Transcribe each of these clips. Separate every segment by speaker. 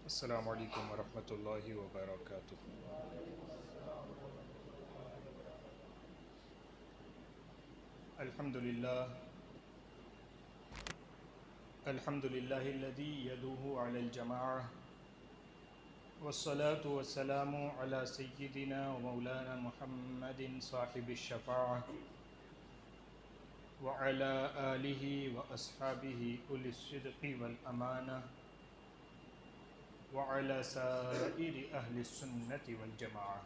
Speaker 1: السلام علیکم ورحمۃ اللہ وبرکاتہ۔ الحمد للہ الذی یدوہ علی الجماعہ والصلاة والسلام علی سیدنا ومولانا محمد صاحب الشفاعہ وعلی آلہ واصحابہ اولی الصدق والامانہ وعلى سائر أهل السنة والجماعة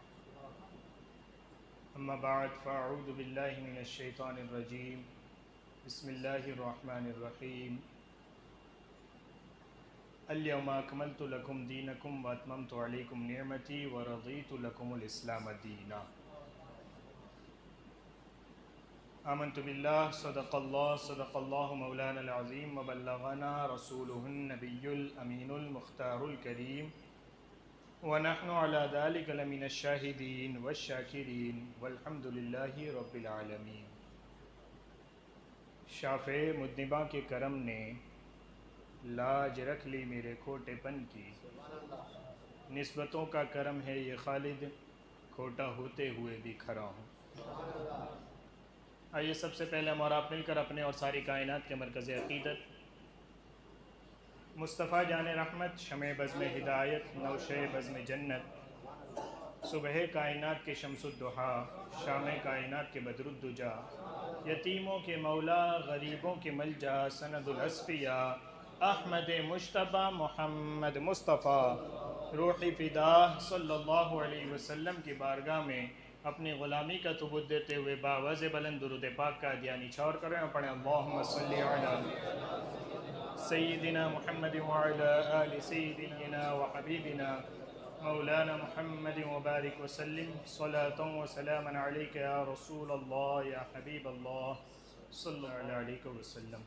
Speaker 1: أما بعد فأعوذ بالله من الشيطان الرجيم بسم الله الرحمن الرحيم اليوم أكملت لكم دينكم وأتممت عليكم نعمتي ورضيت لكم الإسلام دينا آمنت بالله صدق الله مولانا العظيم وبلغنا رسوله النبي الأمين المختار الكريم ونحن على ذلك لمن الشاهدين والشاكرين والحمد لله رب العالمين۔ شافع مذنباں کے کرم نے لاج رکھ لی میرے کھوٹے پن کی، نسبتوں کا کرم ہے یہ خالد، کھوٹا ہوتے ہوئے بھی کھڑا ہوں۔ آئیے سب سے پہلے ہم اور آپ مل کر اپنے اور ساری کائنات کے مرکز عقیدت مصطفیٰ جان رحمت، شمع بزم ہدایت، نوشے بزم جنت، صبح کائنات کے شمس الضحیٰ، شام کائنات کے بدر الدجا، یتیموں کے مولا، غریبوں کے ملجا، سند الاصفیاء، احمد مجتبیٰ محمد مصطفیٰ روح فداء صلی اللہ علیہ وسلم کی بارگاہ میں اپنی غلامی کا ثبوت دیتے ہوئے باوز بلند درود پاک کا ادیانی چھاور کر رہے ہیں۔ پڑھیں اللہم صلی علی سیدنا محمد وعلی آل سیدنا وحبیبنا مولانا محمد وبارک وسلم صلاۃ و سلاما علیک یا رسول اللہ یا حبیب اللہ صلی اللہ علیہ وسلم۔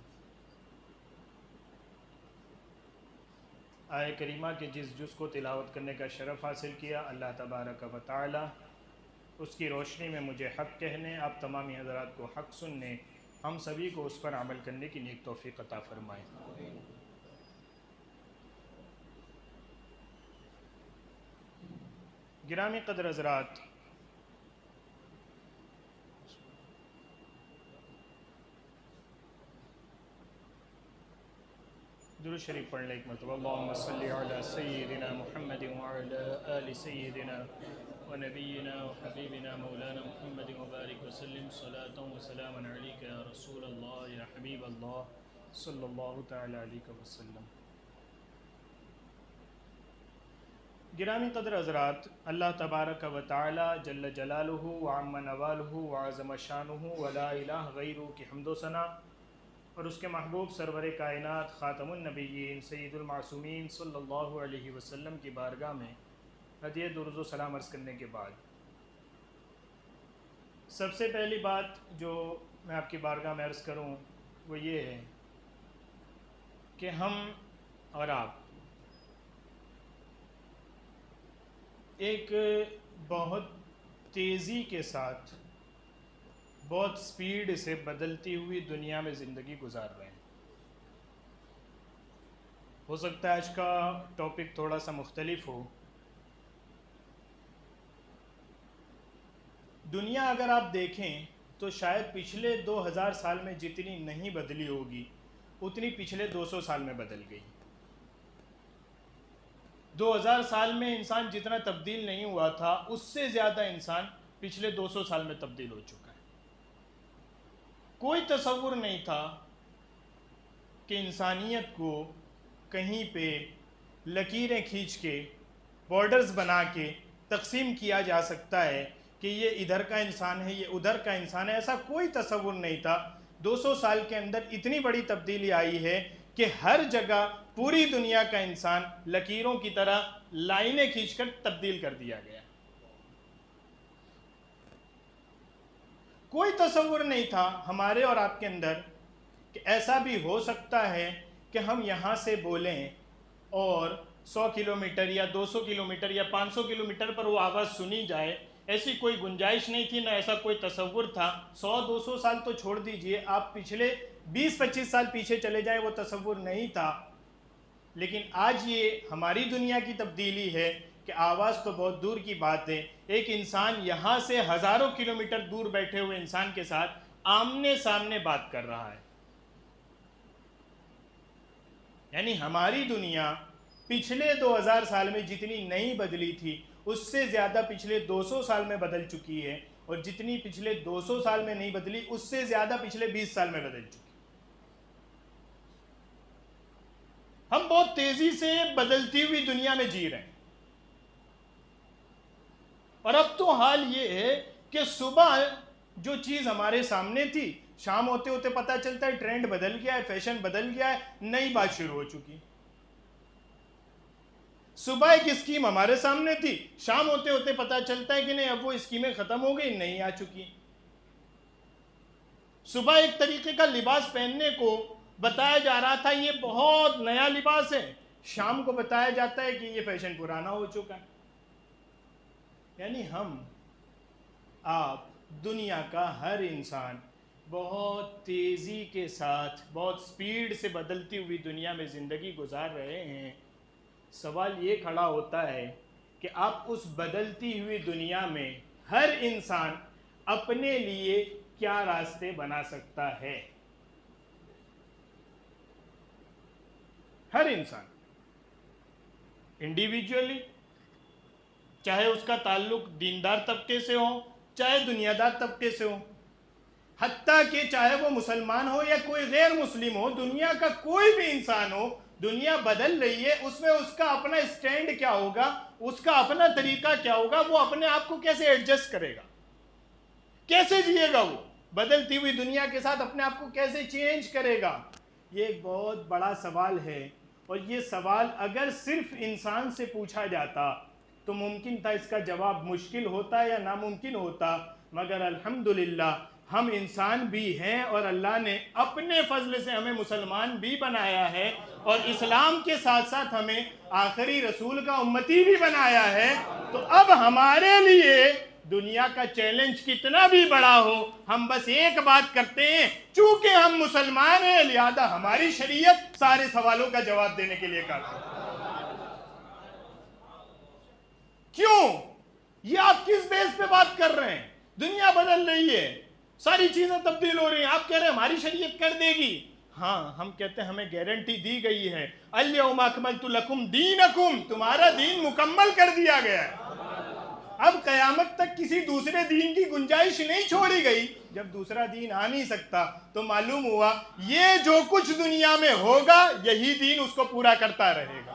Speaker 1: آیہ کریمہ کے جس جز کو تلاوت کرنے کا شرف حاصل کیا، اللہ تبارک و تعالی اس کی روشنی میں مجھے حق کہنے، آپ تمامی حضرات کو حق سننے، ہم سبھی کو اس پر عمل کرنے کی نیک توفیق عطا فرمائے۔ گرامی قدر حضرات، درود شریف پڑھ لیں ایک مرتبہ۔ اللہم صلی علی سیدنا محمد وعلی آل سیدنا ونبینا وحبیبنا مولانا محمد وبارک وسلم صلاۃ و سلاما علیک یا رسول اللہ یا حبیب اللہ صلی اللہ تعالی علیہ وسلم۔ گرامی قدر حضرات، اللہ تبارک و تعالی جل جلالہ وعم نوالہ وعظم شانہ ولا الہ غیرہ کی حمد و ثنا اور اس کے محبوب سرور کائنات خاتم النبیین سید المعصومین صلی اللہ علیہ وسلم کی بارگاہ میں ہدیہ درود و سلام عرض کرنے کے بعد، سب سے پہلی بات جو میں آپ کی بارگاہ میں عرض کروں وہ یہ ہے کہ ہم اور آپ ایک بہت تیزی کے ساتھ، بہت سپیڈ سے بدلتی ہوئی دنیا میں زندگی گزار رہے ہیں۔ ہو سکتا ہے آج کا ٹاپک تھوڑا سا مختلف ہو۔ دنیا اگر آپ دیکھیں تو شاید پچھلے 2000 سال میں جتنی نہیں بدلی ہوگی اتنی پچھلے 200 سال میں بدل گئی۔ 2000 سال میں انسان جتنا تبدیل نہیں ہوا تھا اس سے زیادہ انسان پچھلے 200 سال میں تبدیل ہو چکا ہے۔ کوئی تصور نہیں تھا کہ انسانیت کو کہیں پہ لکیریں کھینچ کے، بارڈرز بنا کے تقسیم کیا جا سکتا ہے کہ یہ ادھر کا انسان ہے، یہ ادھر کا انسان ہے، ایسا کوئی تصور نہیں تھا۔ 200 سال کے اندر اتنی بڑی تبدیلی آئی ہے کہ ہر جگہ پوری دنیا کا انسان لکیروں کی طرح لائنیں کھینچ کر تبدیل کر دیا گیا۔ کوئی تصور نہیں تھا ہمارے اور آپ کے اندر کہ ایسا بھی ہو سکتا ہے کہ ہم یہاں سے بولیں اور 100 کلومیٹر یا 200 کلومیٹر یا 500 کلومیٹر پر وہ آواز سنی جائے۔ ایسی کوئی گنجائش نہیں تھی، نہ ایسا کوئی تصور تھا۔ 100-200 سال تو چھوڑ دیجئے، آپ پچھلے 20-25 سال پیچھے چلے جائیں، وہ تصور نہیں تھا لیکن آج یہ ہماری دنیا کی تبدیلی ہے کہ آواز تو بہت دور کی بات ہے، ایک انسان یہاں سے ہزاروں کلومیٹر دور بیٹھے ہوئے انسان کے ساتھ آمنے سامنے بات کر رہا ہے۔ یعنی ہماری دنیا پچھلے 2000 سال میں جتنی نہیں بدلی تھی اس سے زیادہ پچھلے 200 سال میں بدل چکی ہے، اور جتنی پچھلے 200 سال میں نہیں بدلی اس سے زیادہ پچھلے 20 سال میں بدل چکی۔ ہم بہت تیزی سے بدلتی ہوئی دنیا میں جی رہے ہیں، اور اب تو حال یہ ہے کہ صبح جو چیز ہمارے سامنے تھی شام ہوتے ہوتے پتہ چلتا ہے ٹرینڈ بدل گیا ہے، فیشن بدل گیا ہے، نئی بات شروع ہو چکی۔ صبح ایک اسکیم ہمارے سامنے تھی، شام ہوتے ہوتے پتہ چلتا ہے کہ نہیں اب وہ اسکیمیں ختم ہو گئی، نئی آ چکی۔ صبح ایک طریقے کا لباس پہننے کو بتایا جا رہا تھا یہ بہت نیا لباس ہے، شام کو بتایا جاتا ہے کہ یہ فیشن پرانا ہو چکا ہے۔ یعنی ہم، آپ، دنیا کا ہر انسان بہت تیزی کے ساتھ بہت سپیڈ سے بدلتی ہوئی دنیا میں زندگی گزار رہے ہیں۔ سوال یہ کھڑا ہوتا ہے کہ آپ اس بدلتی ہوئی دنیا میں ہر انسان اپنے لیے کیا راستے بنا سکتا ہے؟ ہر انسان انڈیویجولی، چاہے اس کا تعلق دیندار طبقے سے ہو چاہے دنیا دار طبقے سے ہو، حتیٰ کہ چاہے وہ مسلمان ہو یا کوئی غیر مسلم ہو، دنیا کا کوئی بھی انسان ہو، دنیا بدل رہی ہے، اس میں اس کا اپنا اسٹینڈ کیا ہوگا، اس کا اپنا طریقہ کیا ہوگا، وہ اپنے آپ کو کیسے ایڈجسٹ کرے گا، کیسے جیے گا، وہ بدلتی ہوئی دنیا کے ساتھ اپنے آپ کو کیسے چینج کرے گا؟ یہ ایک بہت بڑا سوال ہے، اور یہ سوال اگر صرف انسان سے پوچھا جاتا تو ممکن تھا اس کا جواب مشکل ہوتا یا ناممکن ہوتا، مگر الحمدللہ ہم انسان بھی ہیں اور اللہ نے اپنے فضل سے ہمیں مسلمان بھی بنایا ہے، اور اسلام کے ساتھ ساتھ ہمیں آخری رسول کا امتی بھی بنایا ہے۔ تو اب ہمارے لیے دنیا کا چیلنج کتنا بھی بڑا ہو، ہم بس ایک بات کرتے ہیں، چونکہ ہم مسلمان ہیں لہذا ہماری شریعت سارے سوالوں کا جواب دینے کے لیے کافی ہے۔ کیوں؟ یہ آپ کس بیس پہ بات کر رہے ہیں؟ دنیا بدل رہی ہے، ساری چیزیں تبدیل ہو رہی ہیں، آپ کہہ رہے ہیں ہماری شریعت کر دے گی۔ ہاں، ہم کہتے ہیں ہمیں گارنٹی دی گئی ہے، الیوم اکملت لکم دینکم، تمہارا دین مکمل کر دیا گیا ہے۔ اب قیامت تک کسی دوسرے دین کی گنجائش نہیں چھوڑی گئی۔ جب دوسرا دین آ نہیں سکتا تو معلوم ہوا یہ جو کچھ دنیا میں ہوگا یہی دین اس کو پورا کرتا رہے گا۔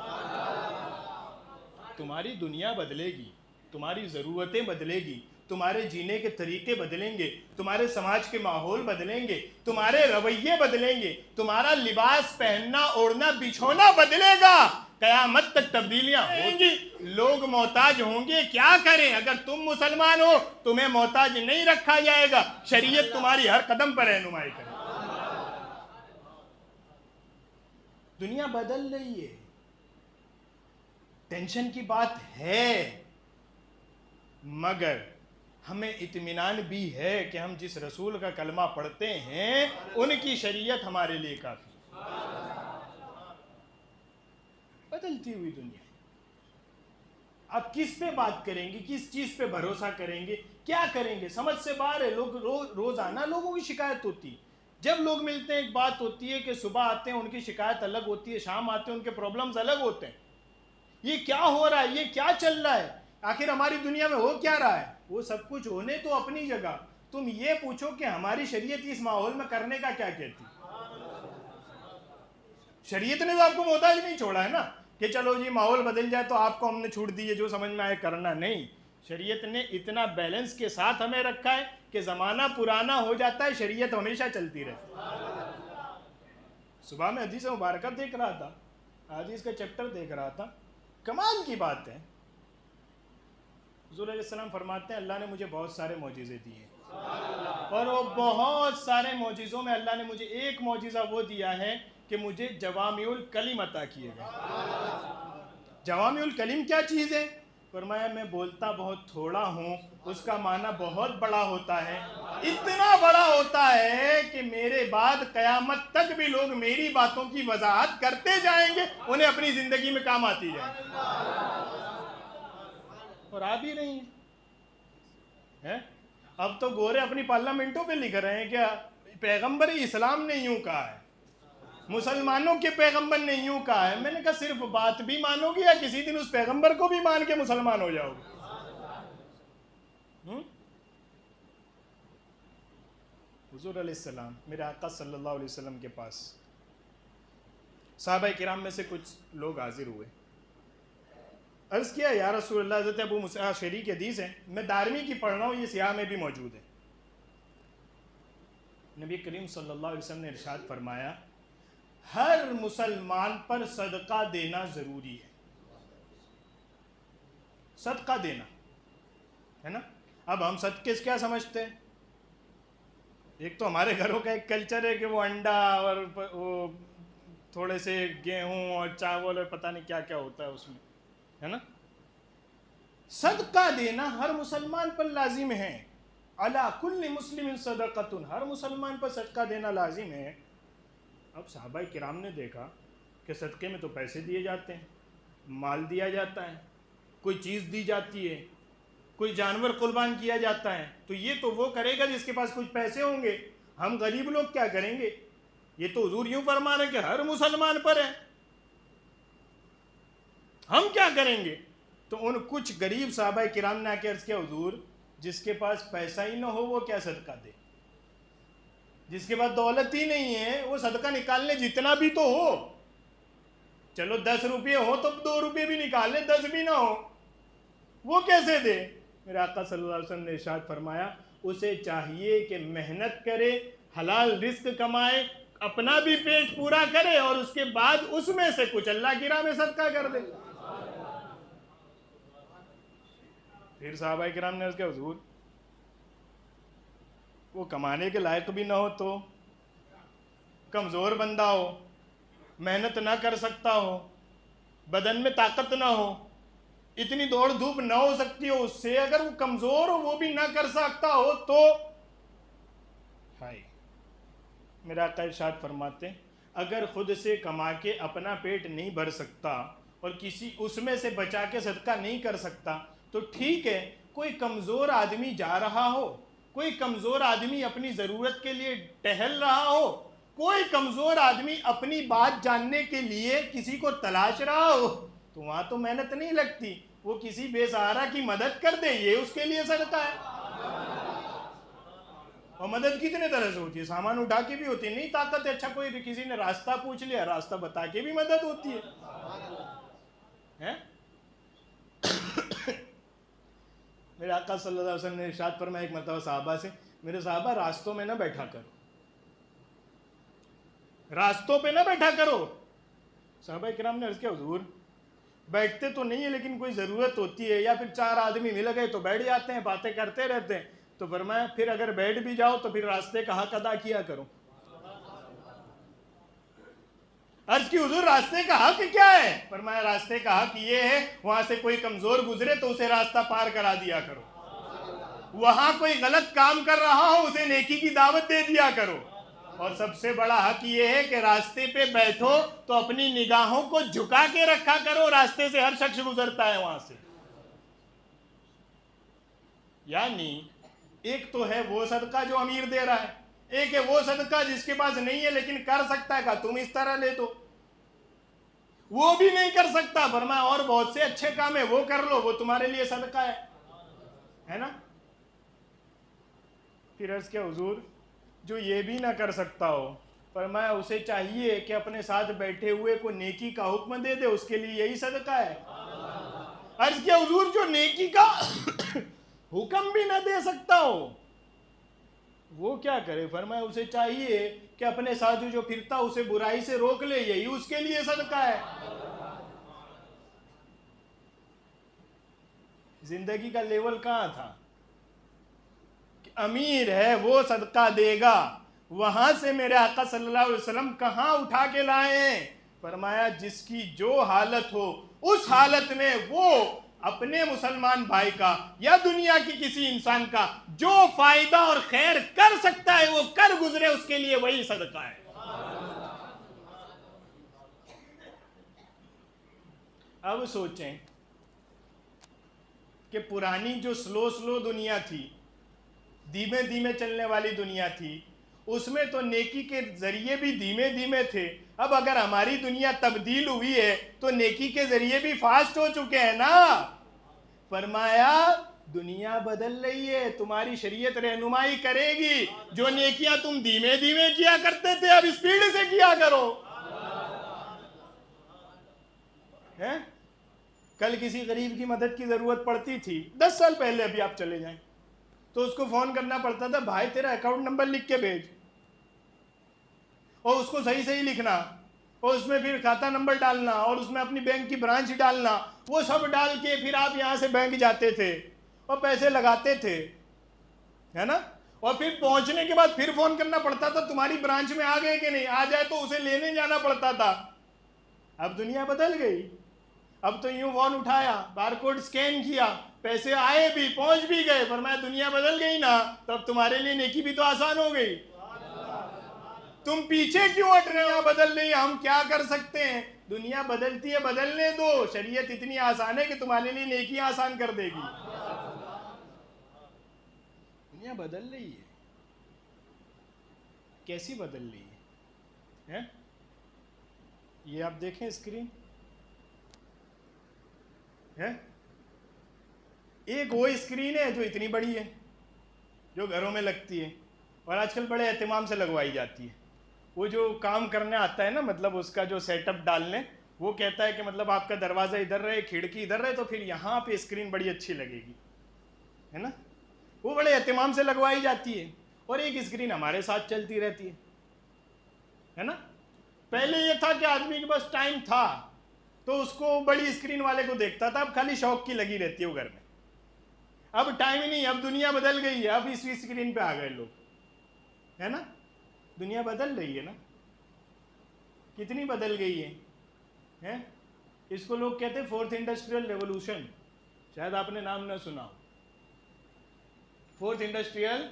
Speaker 1: تمہاری دنیا بدلے گی، تمہاری ضرورتیں بدلے گی، تمہارے جینے کے طریقے بدلیں گے، تمہارے سماج کے ماحول بدلیں گے، تمہارے رویے بدلیں گے، تمہارا لباس پہننا اوڑھنا بچھونا بدلے گا، قیامت تک تبدیلیاں ہوں گی، لوگ محتاج ہوں گے، کیا کریں؟ اگر تم مسلمان ہو تمہیں محتاج نہیں رکھا جائے گا، شریعت تمہاری ہر قدم پر رہنمائی کرے گی۔ دنیا بدل رہی ہے، ٹینشن کی بات ہے، مگر ہمیں اطمینان بھی ہے کہ ہم جس رسول کا کلمہ پڑھتے ہیں ان کی شریعت ہمارے لیے کافی ہے۔ بدلتی ہوئی دنیا، آپ کس پہ بات کریں گے، کس چیز پہ بھروسہ کریں گے، کیا کریں گے؟ سمجھ سے باہر ہے۔ لوگ روزانہ لوگوں کی شکایت ہوتی ہے، جب لوگ ملتے ہیں ایک بات ہوتی ہے کہ صبح آتے ہیں ان کی شکایت الگ ہوتی ہے، شام آتے ہیں ان کے پرابلمز الگ ہوتے ہیں۔ یہ کیا ہو رہا ہے، یہ کیا چل رہا ہے، آخر ہماری دنیا میں ہو کیا رہا ہے؟ وہ سب کچھ ہونے تو اپنی جگہ، تم یہ پوچھو کہ ہماری شریعت اس ماحول میں کرنے کا کیا کہتی؟ شریعت نے تو آپ کو محتاج نہیں چھوڑا ہے نا کہ چلو جی ماحول بدل جائے تو آپ کو ہم نے چھوٹ دی ہے، جو سمجھ میں آئے کرنا نہیں۔ شریعت نے اتنا بیلنس کے ساتھ ہمیں رکھا ہے کہ زمانہ پرانا ہو جاتا ہے، شریعت ہمیشہ چلتی رہتی۔ صبح میں حدیث مبارکہ دیکھ رہا تھا، حدیث کا چیپٹر دیکھ رہا تھا، کمال کی بات ہے۔ حضور علیہ السلام فرماتے ہیں اللہ نے مجھے بہت سارے معجزے دیے، اور وہ بہت سارے معجزوں میں اللہ نے مجھے ایک معجزہ وہ دیا ہے کہ مجھے جوامع الکلم عطا کیے گئے۔ جوامع الکلم کیا چیز ہے؟ فرمایا میں بولتا بہت تھوڑا ہوں، اس کا معنی بہت بڑا ہوتا ہے، اتنا بڑا ہوتا ہے کہ میرے بعد قیامت تک بھی لوگ میری باتوں کی وضاحت کرتے جائیں گے، انہیں اپنی زندگی میں کام آتی جائیں گے، اور آ بھی رہی ہیں۔ اب تو گورے اپنی پارلیمنٹوں پہ لکھ رہے ہیں کہ پیغمبر اسلام نے یوں کہا ہے، مسلمانوں کے پیغمبر نے یوں کہا ہے۔ میں نے کہا صرف بات بھی مانو گے یا کسی دن اس پیغمبر کو بھی مان کے مسلمان ہو جاؤ گے؟ حضور علیہ السلام، میرے آقا صلی اللہ علیہ وسلم کے پاس صحابہ کرام میں سے کچھ لوگ حاضر ہوئے، عرض کیا یا رسول اللہ، حضرت ابو موسیٰ شریح کی حدیث ہے، میں 12ویں کی پڑھ رہا ہوں، یہ سیاہ میں بھی موجود ہے۔ نبی کریم صلی اللہ علیہ وسلم نے ارشاد فرمایا ہر مسلمان پر صدقہ دینا ضروری ہے، صدقہ دینا ہے نا۔ اب ہم صدقے سے کیا سمجھتے ہیں؟ ایک تو ہمارے گھروں کا ایک کلچر ہے کہ وہ انڈا اور وہ تھوڑے سے گیہوں اور چاول اور پتہ نہیں کیا کیا ہوتا ہے اس میں، ہے نا۔ صدقہ دینا ہر مسلمان پر لازم ہے، علی کل مسلم صدقۃ، ہر مسلمان پر صدقہ دینا لازم ہے۔ اب صحابہ کرام نے دیکھا کہ صدقے میں تو پیسے دیے جاتے ہیں، مال دیا جاتا ہے، کوئی چیز دی جاتی ہے، کوئی جانور قربان کیا جاتا ہے، تو یہ تو وہ کرے گا جس کے پاس کچھ پیسے ہوں گے، ہم غریب لوگ کیا کریں گے؟ یہ تو حضور یوں فرما رہے ہیں کہ ہر مسلمان پر ہے، ہم کیا کریں گے؟ تو ان کچھ غریب صحابہ کرام نے آ کے عرض کیا حضور جس کے پاس پیسہ ہی نہ ہو وہ کیا صدقہ دے، جس کے پاس دولت ہی نہیں ہے وہ صدقہ نکالنے جتنا بھی تو ہو، چلو 10 روپے ہو تو 2 روپے بھی نکال لیں، 10 بھی نہ ہو وہ کیسے دے؟ میرے آقا صلی اللہ علیہ وسلم نے ارشاد فرمایا اسے چاہیے کہ محنت کرے، حلال رزق کمائے، اپنا بھی پیٹ پورا کرے اور اس کے بعد اس میں سے کچھ اللہ کی راہ میں صدقہ کر دے۔ پھر صحابہ کرام نے عرض کیا حضور وہ کمانے کے لائق بھی نہ ہو تو، کمزور بندہ ہو، محنت نہ کر سکتا ہو، بدن میں طاقت نہ ہو، اتنی دوڑ دھوپ نہ ہو سکتی ہو اس سے، اگر وہ کمزور ہو وہ بھی نہ کر سکتا ہو تو ہائے۔ میرا آقا ارشاد فرماتے ہیں اگر خود سے کما کے اپنا پیٹ نہیں بھر سکتا اور کسی اس میں سے بچا کے صدقہ نہیں کر سکتا تو ٹھیک ہے، کوئی کمزور آدمی جا رہا ہو، کوئی کمزور آدمی اپنی ضرورت کے لیے ٹہل رہا ہو، کوئی کمزور آدمی اپنی بات جاننے کے لیے کسی کو تلاش رہا ہو، تو وہاں تو محنت نہیں لگتی، وہ کسی بے سہارا کی مدد کر دے، یہ اس کے لیے صدقہ ہے۔ اور مدد کتنے طرح سے ہوتی ہے، سامان اٹھا کے بھی ہوتی ہے، نہیں طاقت ہے، اچھا کوئی کسی نے راستہ پوچھ لیا، راستہ بتا کے بھی مدد ہوتی ہے۔ میرے آقا صلی اللہ علیہ وسلم نے ارشاد فرمایا ایک مرتبہ صحابہ سے، میرے صحابہ راستوں میں نہ بیٹھا کرو، راستوں پہ نہ بیٹھا کرو۔ صحابہ کرام نے عرض کیا حضور بیٹھتے تو نہیں ہے لیکن کوئی ضرورت ہوتی ہے یا پھر 4 آدمی مل گئے تو بیٹھ جاتے ہیں، باتیں کرتے رہتے ہیں، تو فرمایا پھر اگر بیٹھ بھی جاؤ تو پھر راستے کا حق ادا کیا کرو۔ عرض کی حضور راستے کا حق کیا ہے؟ فرمایا راستے کا حق یہ ہے وہاں سے کوئی کمزور گزرے تو اسے راستہ پار کرا دیا کرو، وہاں کوئی غلط کام کر رہا ہو اسے نیکی کی دعوت دے دیا کرو، اور سب سے بڑا حق یہ ہے کہ راستے پہ بیٹھو تو اپنی نگاہوں کو جھکا کے رکھا کرو، راستے سے ہر شخص گزرتا ہے وہاں سے۔ یعنی ایک تو ہے وہ صدقہ جو امیر دے رہا ہے، ایک ہے وہ صدقہ جس کے پاس نہیں ہے لیکن کر سکتا ہے، کہا تم اس طرح لے دو، وہ بھی نہیں کر سکتا، فرمایا اور بہت سے اچھے کام ہے وہ کر لو، وہ تمہارے لیے صدقہ ہے نا۔ پھر عرض کیا حضور جو یہ بھی نہ کر سکتا ہو، فرمایا اسے چاہیے کہ اپنے ساتھ بیٹھے ہوئے کو نیکی کا حکم دے دے، اس کے لیے یہی صدقہ ہے۔ عرض کیا حضور جو نیکی کا حکم بھی نہ دے سکتا ہو وہ کیا کرے؟ فرمایا اسے چاہیے کہ اپنے ساتھ جو پھرتا اسے برائی سے روک لے، یہی اس کے لیے صدقہ ہے۔ زندگی کا لیول کہاں تھا کہ امیر ہے وہ صدقہ دے گا، وہاں سے میرے آقا صلی اللہ علیہ وسلم کہاں اٹھا کے لائے ہیں؟ فرمایا جس کی جو حالت ہو اس حالت میں وہ اپنے مسلمان بھائی کا یا دنیا کی کسی انسان کا جو فائدہ اور خیر کر سکتا ہے وہ کر گزرے، اس کے لیے وہی صدقہ ہے۔ اب سوچیں کہ پرانی جو سلو دنیا تھی، دھیمے دھیمے چلنے والی دنیا تھی، اس میں تو نیکی کے ذریعے بھی دھیمے دھیمے تھے۔ اب اگر ہماری دنیا تبدیل ہوئی ہے تو نیکی کے ذریعے بھی فاسٹ ہو چکے ہیں نا۔ فرمایا دنیا بدل رہی ہے، تمہاری شریعت رہنمائی کرے گی، جو نیکیاں تم دھیمے دھیمے کیا کرتے تھے اب اسپیڈ سے کیا کرو۔ کل کسی غریب کی مدد کی ضرورت پڑتی تھی، 10 سال پہلے، ابھی آپ چلے جائیں تو اس کو فون کرنا پڑتا تھا، بھائی تیرا اکاؤنٹ نمبر لکھ کے بھیج، اور اس کو صحیح لکھنا، اور اس میں پھر کھاتہ نمبر ڈالنا، اور اس میں اپنی بینک کی برانچ ڈالنا، وہ سب ڈال کے پھر آپ یہاں سے بینک جاتے تھے اور پیسے لگاتے تھے، ہے نا؟ اور پھر پہنچنے کے بعد پھر فون کرنا پڑتا تھا تمہاری برانچ میں آ گئے کہ نہیں، آ جائے تو اسے لینے جانا پڑتا تھا۔ اب دنیا بدل گئی، اب تو یوں فون اٹھایا، بار کوڈ سکین کیا، پیسے آئے بھی، پہنچ بھی گئے۔ فرمایا دنیا بدل گئی نا، تو اب تمہارے لیے نیکی بھی تو آسان ہو گئی۔ تم پیچھے کیوں ہٹ رہے ہو؟ بدل رہی ہے، ہم کیا کر سکتے ہیں؟ دنیا بدلتی ہے، بدلنے دو، شریعت اتنی آسان ہے کہ تمہارے لیے نیکی آسان کر دے گی۔ دنیا بدل رہی ہے، کیسی بدل رہی ہے؟ یہ آپ دیکھیں اسکرین ہے، ایک وہ اسکرین ہے جو اتنی بڑی ہے، جو گھروں میں لگتی ہے اور آج کل بڑے اہتمام سے لگوائی جاتی ہے۔ وہ جو کام کرنے آتا ہے نا، مطلب اس کا جو سیٹ اپ ڈالنے، وہ کہتا ہے کہ مطلب آپ کا دروازہ ادھر رہے، کھڑکی ادھر رہے، تو پھر یہاں پہ اسکرین بڑی اچھی لگے گی، ہے نا؟ وہ بڑے اہتمام سے لگوائی جاتی ہے، اور ایک اسکرین ہمارے ساتھ چلتی رہتی ہے نا؟ پہلے یہ تھا کہ آدمی کے پاس ٹائم تھا تو اس کو بڑی اسکرین والے کو دیکھتا تھا، اب خالی شوق کی لگی رہتی ہے وہ گھر میں۔ اب ٹائم ہی نہیں، اب دنیا بدل گئی ہے، اب اسی اسکرین پہ آ گئے لوگ، ہے نا؟ دنیا بدل رہی ہے نا، کتنی بدل گئی ہے؟ اس کو لوگ کہتے ہیں فورتھ انڈسٹریل ریولوشن، شاید آپ نے نام نہ سنا ہو۔ فورتھ انڈسٹریل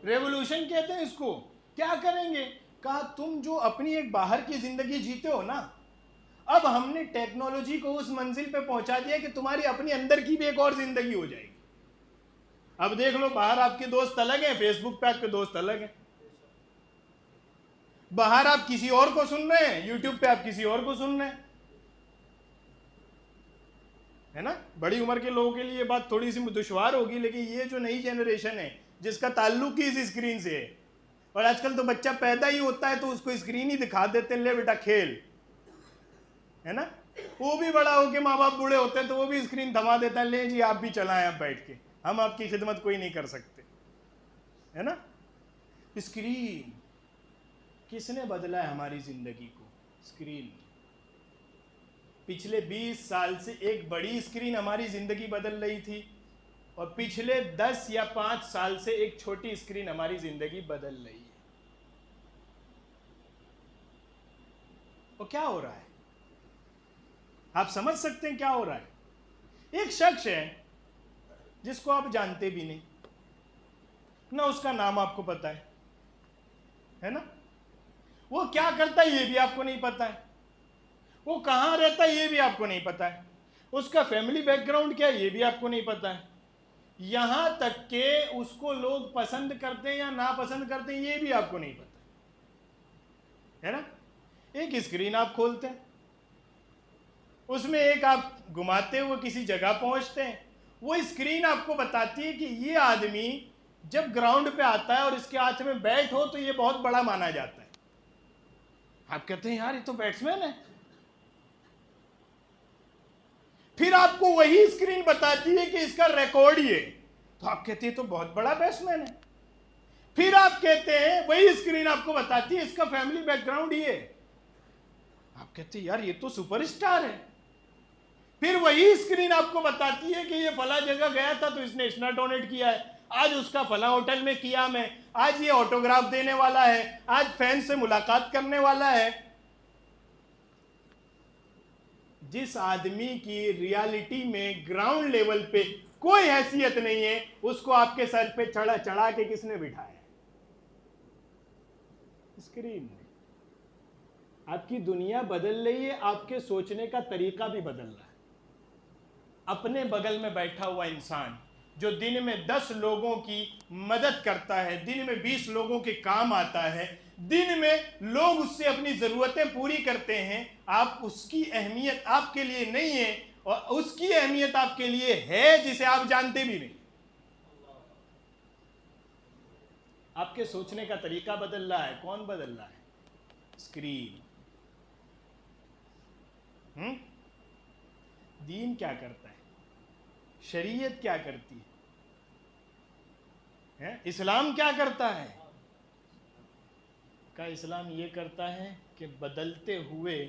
Speaker 1: ریولوشن کہتے ہیں اس کو۔ کیا کریں گے؟ کہا تم جو اپنی ایک باہر کی زندگی جیتے ہو نا، اب ہم نے ٹیکنالوجی کو اس منزل پہ پہنچا دیا کہ تمہاری اپنی اندر کی بھی ایک اور زندگی ہو جائے گی۔ اب دیکھ لو، باہر آپ کے دوست الگ ہیں، فیس بک پہ آپ کے دوست الگ ہیں، باہر آپ کسی اور کو سن رہے ہیں، یوٹیوب پہ آپ کسی اور کو سن رہے ہیں، ہے نا؟ بڑی عمر کے لوگوں کے لیے یہ بات تھوڑی سی دشوار ہوگی، لیکن یہ جو نئی جنریشن ہے جس کا تعلق ہی اس اسکرین سے ہے، اور آج کل تو بچہ پیدا ہی ہوتا ہے تو اس کو اسکرین ہی دکھا دیتے ہیں، لے بیٹا کھیل، ہے نا؟ وہ بھی بڑا ہو کے، ماں باپ بوڑھے ہوتے ہیں تو وہ بھی اسکرین تھما دیتا ہے، لے جی آپ بھی چلائیں اب بیٹھ کے، ہم آپ کی خدمت کوئی نہیں کر سکتے، ہے نا؟ اسکرین کس نے بدلا ہے ہماری زندگی کو؟ اسکرین۔ پچھلے 20 سال سے ایک بڑی اسکرین ہماری زندگی بدل رہی تھی، اور پچھلے 10 یا 5 سال سے ایک چھوٹی اسکرین ہماری زندگی بدل رہی ہے۔ اور کیا ہو رہا ہے؟ آپ سمجھ سکتے ہیں کیا ہو رہا ہے؟ ایک شخص ہے جس کو آپ جانتے بھی نہیں، نہ اس کا نام آپ کو پتا ہے نا؟ وہ کیا کرتا ہے یہ بھی آپ کو نہیں پتا ہے، وہ کہاں رہتا ہے یہ بھی آپ کو نہیں پتا ہے، اس کا فیملی بیک گراؤنڈ کیا ہے یہ بھی آپ کو نہیں پتا ہے، یہاں تک کہ اس کو لوگ پسند کرتے ہیں یا ناپسند کرتے ہیں یہ بھی آپ کو نہیں پتا ہے نا؟ ایک اسکرین آپ کھولتے ہیں، اس میں ایک آپ گھماتے ہوئے کسی جگہ پہنچتے ہیں، وہ اسکرین آپ کو بتاتی ہے کہ یہ آدمی جب گراؤنڈ پہ آتا ہے اور اس کے ہاتھ میں بیٹ ہو تو یہ بہت بڑا مانا جاتا ہے۔ آپ کہتے ہیں یار یہ تو بیٹسمین ہے، پھر آپ کو وہی اسکرین بتاتی ہے کہ اس کا ریکارڈ یہ، تو آپ کہتے ہیں تو بہت بڑا بیٹسمین ہے، پھر آپ کہتے ہیں وہی اسکرین آپ کو بتاتی ہے اس کا فیملی بیک گراؤنڈ یہ، آپ کہتے ہیں یار یہ تو سپر اسٹار ہے، پھر وہی اسکرین آپ کو بتاتی ہے کہ یہ فلاں جگہ گیا تھا تو اس نے اتنا ڈونیٹ کیا ہے، آج اس کا فلاں ہوٹل میں قیام ہے، آج یہ آٹوگراف دینے والا ہے، آج فین سے ملاقات کرنے والا ہے۔ جس آدمی کی ریالٹی میں گراؤنڈ لیول پہ کوئی حیثیت نہیں ہے، اس کو آپ کے سر پہ چڑھا کے کس نے بٹھایا؟ اسکرین نے۔ آپ کی دنیا بدل رہی ہے، آپ کے سوچنے کا طریقہ بھی بدل رہا ہے۔ اپنے بغل میں بیٹھا ہوا انسان جو دن میں 10 لوگوں کی مدد کرتا ہے، دن میں 20 لوگوں کے کام آتا ہے، دن میں لوگ اس سے اپنی ضرورتیں پوری کرتے ہیں، آپ اس کی اہمیت آپ کے لیے نہیں ہے، اور اس کی اہمیت آپ کے لیے ہے جسے آپ جانتے بھی نہیں۔ آپ کے سوچنے کا طریقہ بدل رہا ہے۔ کون بدل رہا ہے؟ اسکرین۔ دین کیا کرتا ہے؟ شریعت کیا کرتی ہے؟ اسلام کیا کرتا ہے؟ کا اسلام یہ کرتا ہے کہ بدلتے ہوئے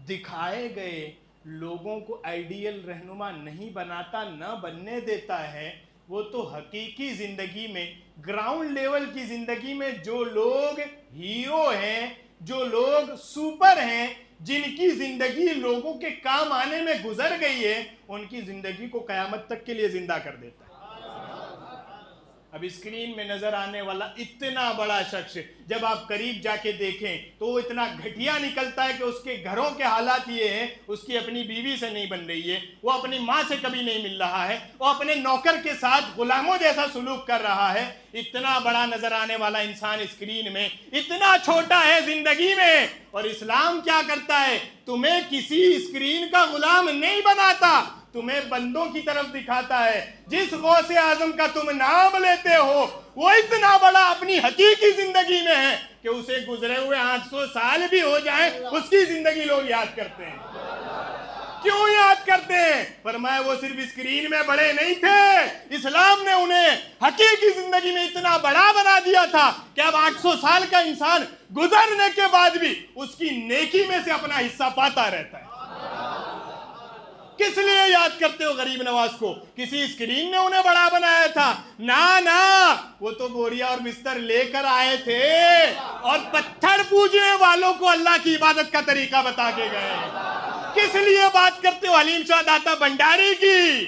Speaker 1: دکھائے گئے لوگوں کو آئیڈیل رہنما نہیں بناتا، نہ بننے دیتا ہے۔ وہ تو حقیقی زندگی میں، گراؤنڈ لیول کی زندگی میں جو لوگ ہیرو ہیں، جو لوگ سپر ہیں، جن کی زندگی لوگوں کے کام آنے میں گزر گئی ہے، ان کی زندگی کو قیامت تک کے لیے زندہ کر دیتا ہے۔ اب اسکرین میں نظر آنے والا اتنا بڑا شخص جب آپ قریب جا کے دیکھیں تو وہ اتنا گھٹیا نکلتا ہے کہ اس کے گھروں کے حالات یہ ہیں، اس کی اپنی بیوی سے نہیں بن رہی ہے، وہ اپنی ماں سے کبھی نہیں مل رہا ہے، وہ اپنے نوکر کے ساتھ غلاموں جیسا سلوک کر رہا ہے۔ اتنا بڑا نظر آنے والا انسان اسکرین میں اتنا چھوٹا ہے زندگی میں، اور اسلام کیا کرتا ہے؟ تمہیں کسی اسکرین کا غلام نہیں بناتا، تمہیں بندوں کی طرف دکھاتا ہے۔ جس غوث اعظم کا تم نام لیتے ہو وہ اتنا بڑا اپنی حقیقی زندگی میں ہے کہ اسے گزرے ہوئے 800 سال بھی ہو جائیں اس کی زندگی لوگ یاد کرتے ہیں۔ کیوں یاد کرتے ہیں؟ فرمایا وہ صرف اسکرین میں بڑے نہیں تھے، اسلام نے انہیں حقیقی زندگی میں اتنا بڑا بنا دیا تھا کہ اب 800 سال کا انسان گزرنے کے بعد بھی اس کی نیکی میں سے اپنا حصہ پاتا رہتا ہے۔ کس لیے یاد کرتے ہو غریب نواز کو؟ کسی اسکرین نے انہیں بڑا بنایا تھا؟ نا، وہ تو بوریا اور بستر لے کر آئے تھے اور پتھر پوجنے والوں کو اللہ کی عبادت کا طریقہ بتا کے گئے۔ کس لیے بات کرتے ہو حلیم شاہ داتا بھنڈاری کی؟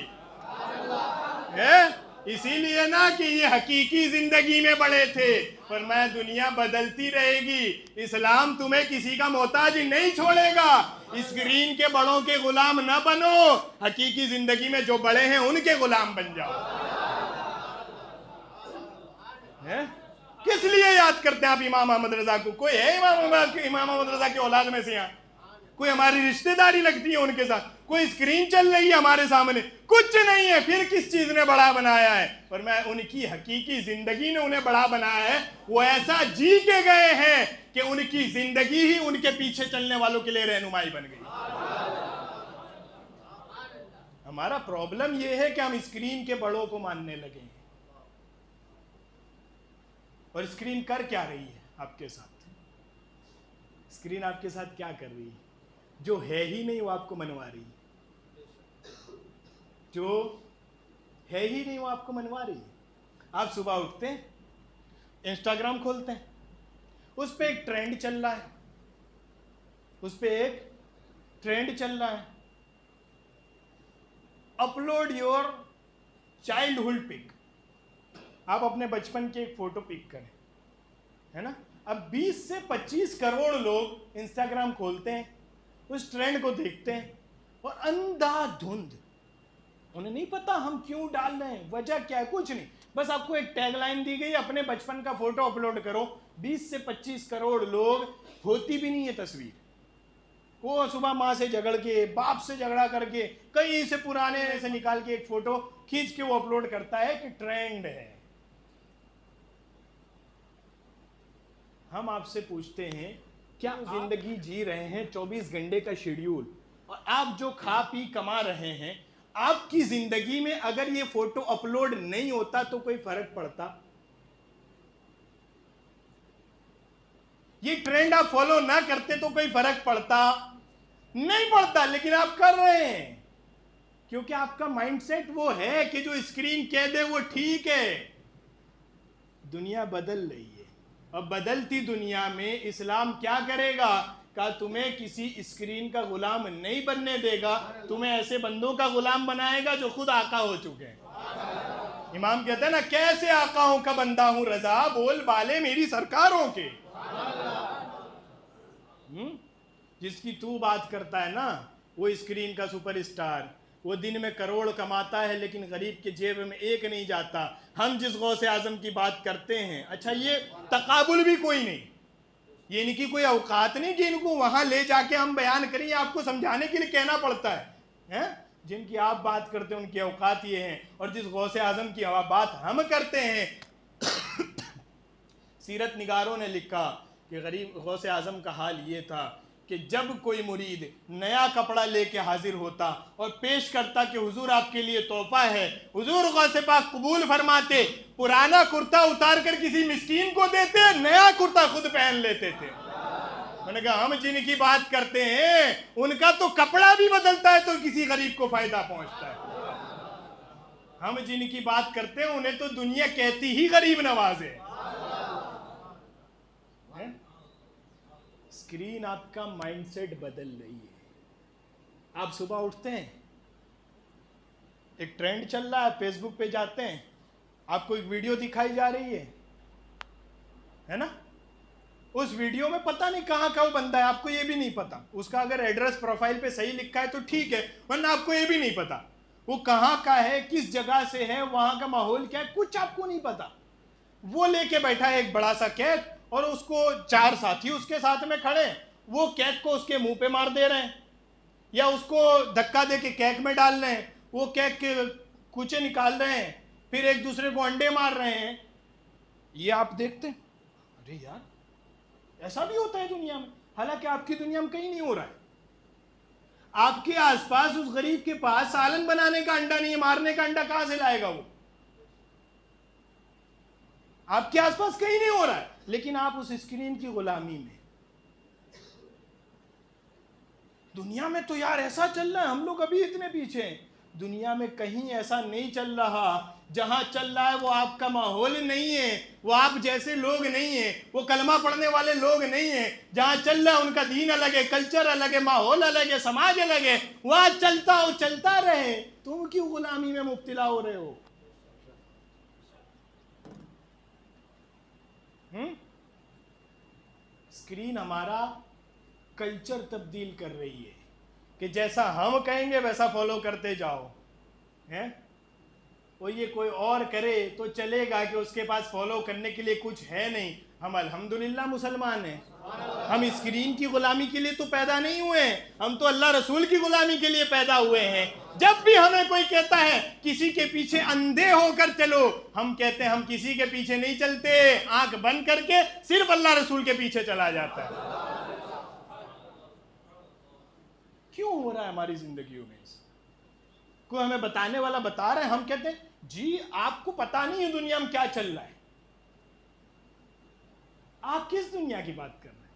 Speaker 1: اسی لیے نا کہ یہ حقیقی زندگی میں بڑے تھے۔ فرمایا دنیا بدلتی رہے گی، اسلام تمہیں کسی کا محتاج نہیں چھوڑے گا۔ اسکرین کے بڑوں کے غلام نہ بنو، حقیقی زندگی میں جو بڑے ہیں ان کے غلام بن جاؤ۔ کس لیے یاد کرتے ہیں آپ امام احمد رضا کو؟ کوئی ہے امام احمد رضا کی اولاد میں سے یہاں؟ کوئی ہماری رشتہ داری لگتی ہے ان کے ساتھ؟ کوئی اسکرین چل رہی ہے ہمارے سامنے؟ کچھ نہیں ہے۔ پھر کس چیز نے بڑا بنایا ہے؟ فرمایا ان کی حقیقی زندگی نے انہیں بڑا بنایا ہے۔ وہ ایسا جی کے گئے ہیں کہ ان کی زندگی ہی ان کے پیچھے چلنے والوں کے لیے رہنمائی بن گئی۔ ہمارا پرابلم یہ ہے کہ ہم اسکرین کے بڑوں کو ماننے لگے ہیں۔ اور اسکرین کر کیا رہی ہے آپ کے ساتھ؟ اسکرین آپ کے ساتھ کیا کر رہی ہے؟ جو ہے ہی نہیں وہ آپ کو منوا رہی ہے، جو ہے ہی نہیں وہ آپ کو منوا رہی ہے۔ آپ صبح اٹھتے ہیں، انسٹاگرام کھولتے ہیں، اس پہ ایک ٹرینڈ چل رہا ہے، اپلوڈ یور چائلڈہڈ پک۔ آپ اپنے بچپن کی ایک فوٹو پک کریں، ہے نا؟ اب 20 سے 25 کروڑ لوگ انسٹاگرام کھولتے ہیں، اس ٹرینڈ کو دیکھتے ہیں اور اندھا دھند، انہیں نہیں پتا ہم کیوں ڈال رہے ہیں، وجہ کیا ہے، کچھ نہیں، بس آپ کو ایک ٹیگ لائن دی گئی اپنے بچپن کا فوٹو اپلوڈ کرو۔ 20 سے 25 کروڑ لوگ، ہوتی بھی نہیں ہے تصویر، وہ صبح ماں سے جھگڑ کے، باپ سے جھگڑا کر کے، کہیں سے پرانے سے نکال کے ایک فوٹو کھینچ کے وہ اپلوڈ کرتا ہے کہ ٹرینڈ ہے۔ ہم آپ سے پوچھتے ہیں کیا زندگی جی رہے ہیں 24 گھنٹے کا شیڈیول، اور آپ جو کھا پی کما رہے ہیں، آپ کی زندگی میں اگر یہ فوٹو اپلوڈ نہیں ہوتا تو کوئی فرق پڑتا؟ یہ ٹرینڈ آپ فالو نہ کرتے تو کوئی فرق پڑتا؟ نہیں پڑتا، لیکن آپ کر رہے ہیں کیونکہ آپ کا مائنڈ سیٹ وہ ہے کہ جو اسکرین کہہ دے وہ ٹھیک ہے۔ دنیا بدل رہی ہے، اور بدلتی دنیا میں اسلام کیا کرے گا کہا تمہیں کسی اسکرین کا غلام نہیں بننے دے گا، تمہیں ایسے بندوں کا غلام بنائے گا جو خود آقا ہو چکے ہیں۔ امام کہتے ہیں نا کیسے آقاؤں کا بندہ ہوں رضا، بول بالے میری سرکاروں کے۔ جس کی تو بات کرتا ہے نا وہ اسکرین کا سپر اسٹار، وہ دن میں کروڑ کماتا ہے لیکن غریب کے جیب میں ایک نہیں جاتا۔ ہم جس غوث اعظم کی بات کرتے ہیں، اچھا یہ تقابل بھی کوئی نہیں، یہ ان کی کوئی اوقات نہیں کہ ان کو وہاں لے جا کے ہم بیان کریں، آپ کو سمجھانے کے لیے کہنا پڑتا ہے۔ جن کی آپ بات کرتے ہیں ان کی اوقات یہ ہیں، اور جس غوث اعظم کی بات ہم کرتے ہیں، سیرت نگاروں نے لکھا کہ غریب غوث اعظم کا حال یہ تھا کہ جب کوئی مرید نیا کپڑا لے کے حاضر ہوتا اور پیش کرتا کہ حضور آپ کے لیے تحفہ ہے، حضور غوث پاک قبول فرماتے، پرانا کرتا اتار کر کسی مسکین کو دیتے، نیا کرتا خود پہن لیتے تھے۔ میں نے کہا ہم جن کی بات کرتے ہیں ان کا تو کپڑا بھی بدلتا ہے تو کسی غریب کو فائدہ پہنچتا ہے۔ ہم جن کی بات کرتے ہیں انہیں تو دنیا کہتی ہی غریب نواز ہے۔ اسکرین آپ کا مائنڈ سیٹ بدل رہی ہے۔ آپ صبح اٹھتے ہیں، ایک ٹرینڈ چل رہا ہے، فیس بک پہ جاتے ہیں، آپ کو ایک ویڈیو دکھائی جا رہی ہے نا، اس ویڈیو میں پتہ نہیں کہاں کا وہ بندہ ہے، آپ کو یہ بھی نہیں پتا، اس کا اگر ایڈریس پروفائل پہ صحیح لکھا ہے تو ٹھیک ہے، ورنہ آپ کو یہ بھی نہیں پتا وہ کہاں کا ہے، کس جگہ سے ہے، وہاں کا ماحول کیا ہے، کچھ آپ کو نہیں پتا۔ وہ لے کے بیٹھا ہے ایک بڑا سا کیک اور اس کو 4 ساتھی اس کے ساتھ میں کھڑے، وہ کیک کو اس کے منہ پہ مار دے رہے ہیں یا اس کو دھکا دے کے کیک میں ڈال رہے ہیں، وہ کیک کے کوچے نکال رہے ہیں، پھر ایک دوسرے کو انڈے مار رہے ہیں۔ یہ آپ دیکھتے ہیں، ارے یار ایسا بھی ہوتا ہے دنیا میں، حالانکہ آپ کی دنیا میں کہیں نہیں ہو رہا ہے۔ آپ کے آس پاس اس غریب کے پاس سالن بنانے کا انڈا نہیں ہے، مارنے کا انڈا کہاں سے لائے گا وہ؟ آپ کے آس پاس کہیں نہیں ہو رہا ہے، لیکن آپ اس اسکرین کی غلامی میں۔ دنیا میں تو یار ایسا چل رہا ہے، ہم لوگ ابھی اتنے پیچھے ہیں۔ دنیا میں کہیں ایسا نہیں چل رہا، جہاں چل رہا ہے وہ آپ کا ماحول نہیں ہے، وہ آپ جیسے لوگ نہیں ہیں، وہ کلمہ پڑھنے والے لوگ نہیں ہیں۔ جہاں چل رہا ہے ان کا دین الگ ہے، کلچر الگ ہے، ماحول الگ ہے، سماج الگ ہے، وہاں چلتا ہو چلتا رہے، تم کیوں غلامی میں مبتلا ہو رہے ہو؟ اسکرین ہمارا کلچر تبدیل کر رہی ہے کہ جیسا ہم کہیں گے ویسا فالو کرتے جاؤ، اور یہ کوئی اور کرے تو چلے گا کہ اس کے پاس فالو کرنے کے لیے کچھ ہے نہیں۔ ہم الحمدللہ مسلمان ہیں، ہم اسکرین کی غلامی کے لیے تو پیدا نہیں ہوئے ہیں، ہم تو اللہ رسول کی غلامی کے لیے پیدا ہوئے ہیں۔ جب بھی ہمیں کوئی کہتا ہے کسی کے پیچھے اندھے ہو کر چلو، ہم کہتے ہیں ہم کسی کے پیچھے نہیں چلتے، آنکھ بند کر کے صرف اللہ رسول کے پیچھے چلا جاتا ہے۔ کیوں ہو رہا ہے ہماری زندگیوں میں؟ کوئی ہمیں بتانے والا بتا رہا ہے، ہم کہتے ہیں جی آپ کو پتا نہیں ہے دنیا میں کیا چل رہا ہے۔ آپ کس دنیا کی بات کر رہے ہیں؟